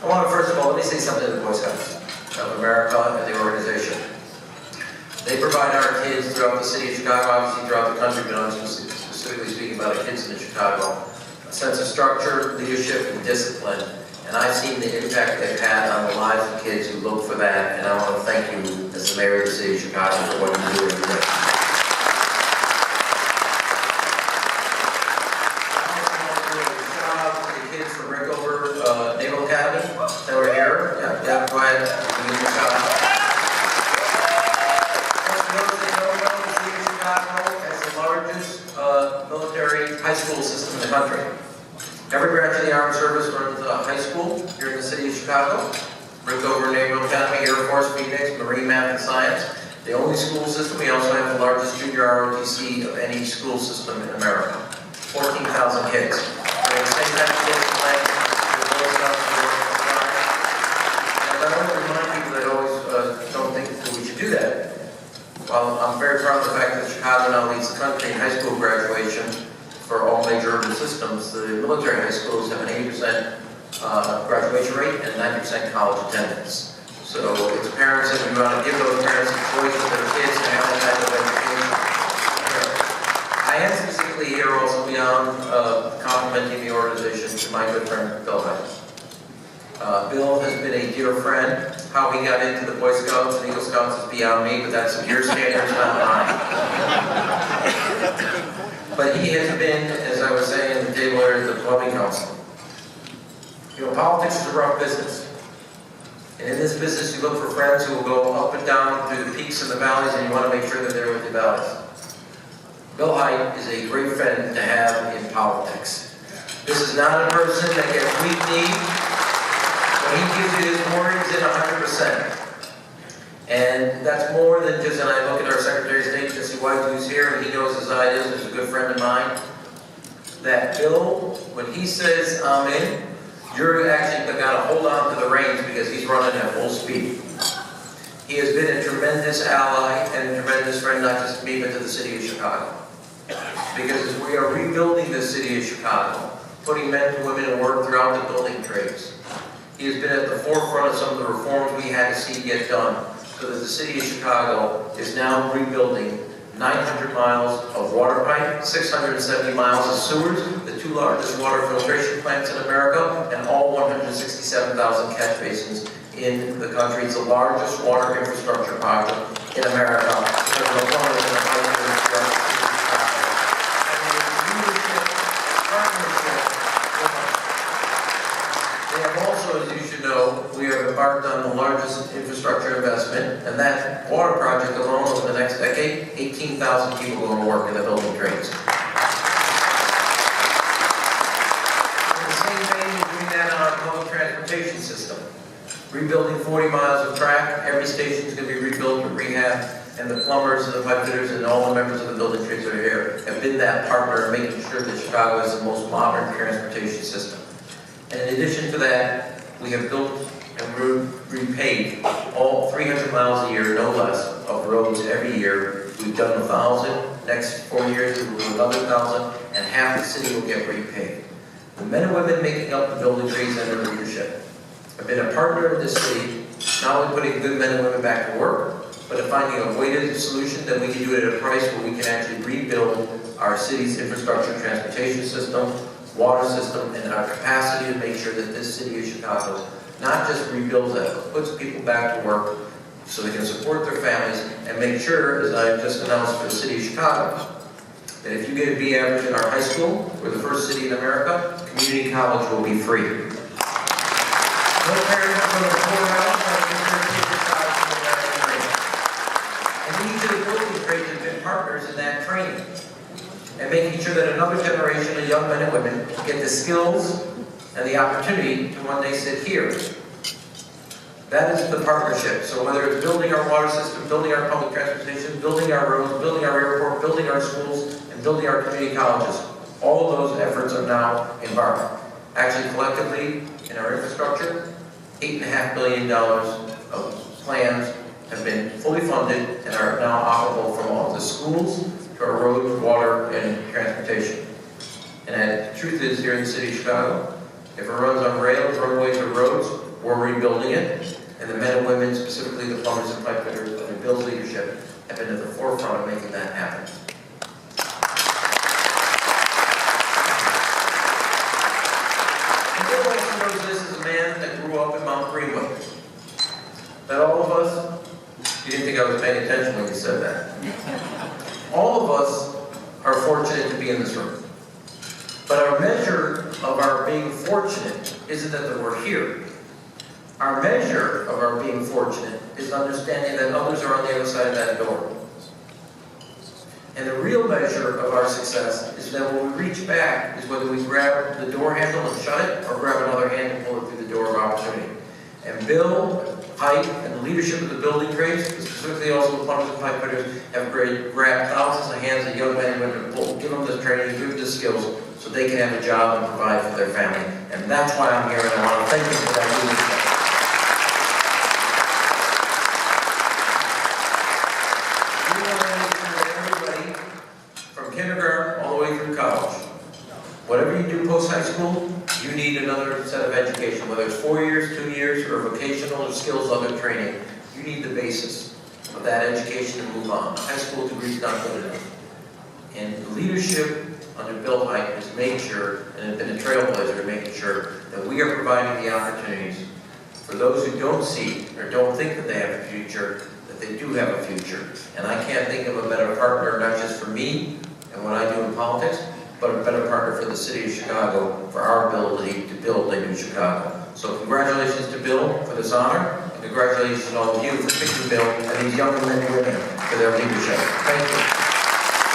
I want to first of all, let me say something to the Boy Scouts of America and the organization. They provide our kids throughout the city of Chicago, obviously throughout the country, but I'm specifically speaking about the kids in Chicago, a sense of structure, leadership, and discipline. And I've seen the impact they've had on the lives of kids who look for that, and I want to thank you as the mayor of the city of Chicago for what you do every day. That were here. Yeah, go ahead. Chicago has the largest military high school system in the country. Every branch of the armed service runs a high school here in the city of Chicago. Rickover Naval Academy, Air Force, Phoenix, Marine, Math, and Science. The only school system, we also have the largest junior ROTC of any school system in America. 14,000 kids. We have the same kind of kids in Latin. I want to remind people that always don't think that we should do that. Well, I'm very proud of the fact that Chicago now leads the country in high school graduation for all major urban systems. The military high schools have an 80% graduation rate and 90% college attendance. So it's parents, and we want to give those parents the choice for their kids to have that type of education. I am specifically here also beyond complimenting the organization to my good friend Bill Hite. Bill has been a dear friend. How he got into the Boy Scouts and Eagle Scouts is beyond me, but that's your standards, not mine. But he has been, as I was saying at the table earlier, the plumbing council. You know, politics is a rough business. And in this business, you look for friends who will go up and down through the peaks and the valleys, and you want to make sure that they're with the valleys. Bill Hite is a great friend to have in politics. This is not a person that gets weak-kneed. When he gives you his word, he's in 100%. And that's more than just, and I look at our Secretary of State, Jesse White, who's here, and he knows as I is, who's a good friend of mine, that Bill, when he says, I'm in, you're actually got to hold on to the reins because he's running at full speed. He has been a tremendous ally and a tremendous friend, not just to me, but to the city of Chicago. Because as we are rebuilding the city of Chicago, putting men and women to work throughout the building trades, he has been at the forefront of some of the reforms we had to see get done, so that the city of Chicago is now rebuilding 900 miles of water pipe, 670 miles of sewers, the 2 largest water filtration plants in America, and all 167,000 catch basins in the country. It's the largest water infrastructure project in America. As you should know, we have embarked on the largest infrastructure investment, and that water project alone over the next decade, 18,000 people going to work in the building trades. In the same vein, we're doing that on our public transportation system. Rebuilding 40 miles of track, every station is going to be rebuilt and rehab, and the plumbers and the pipe fitters and all the members of the building trades that are here have been that partner in making sure that Chicago has the most modern transportation system. And in addition to that, we have built and repaved all 300 miles a year, no less, of roads every year. We've done 1,000. Next 4 years, we will do another 1,000, and half the city will get repaved. The men and women making up the building trades and their leadership have been a partner in this city, not only putting good men and women back to work, but finding a weighted solution that we can do it at a price where we can actually rebuild our city's infrastructure, transportation system, water system, and our capacity to make sure that this city of Chicago not just rebuilds that, but puts people back to work so they can support their families and make sure, as I just announced for the city of Chicago, that if you get a B average in our high school, we're the first city in America, community college will be free. No parent is going to pour out and each of the building trades have been partners in that training, and making sure that another generation of young men and women get the skills and the opportunity to one day sit here. That is the partnership. So whether it's building our water system, building our public transportation, building our roads, building our airport, building our schools, and building our community colleges, all of those efforts are now embarked. Actually, collectively, in our infrastructure, $8.5 billion of plans have been fully funded and are now operable from all the schools to our roads, water, and transportation. And the truth is, here in the city of Chicago, if it runs on rails, roadways, or roads, rebuilding it, and the men and women, specifically the plumbers and pipe fitters under Bill's leadership, have been at the forefront of making that happen. And Bill also knows this as a man that grew up in Mount Greenwood. That all of us, you didn't think I was paying attention when you said that. All of us are fortunate to be in this room. But our measure of our being fortunate isn't that we're here. Our measure of our being fortunate is understanding that others are on the other side of that door. And the real measure of our success is that when we reach back is whether we grab the door handle and shut it or grab another hand and pull it through the door of opportunity. And Bill, Hite, and the leadership of the building trades, specifically also the plumbers and pipe fitters, have grabbed thousands of hands of young men and women to pull, give them the training, give them the skills, so they can have a job and provide for their family. And that's why I'm here, and I want to thank you for that leadership. We want to make sure that everybody, from kindergarten all the way through college, whatever you do post-high school, you need another set of education, whether it's 4 years, 2 years, or vocational or skills other training. You need the basis of that education to move on. High school degree is not good enough. And the leadership under Bill Hite has made sure, and has been a trailblazer in making sure, that we are providing the opportunities for those who don't see or don't think that they have a future, that they do have a future. And I can't think of a better partner, not just for me and what I do in politics, but a better partner for the city of Chicago, for our ability to build a new Chicago. So congratulations to Bill for this honor, and congratulations to all of you for picking Bill and these young men and women for their leadership. Thank you.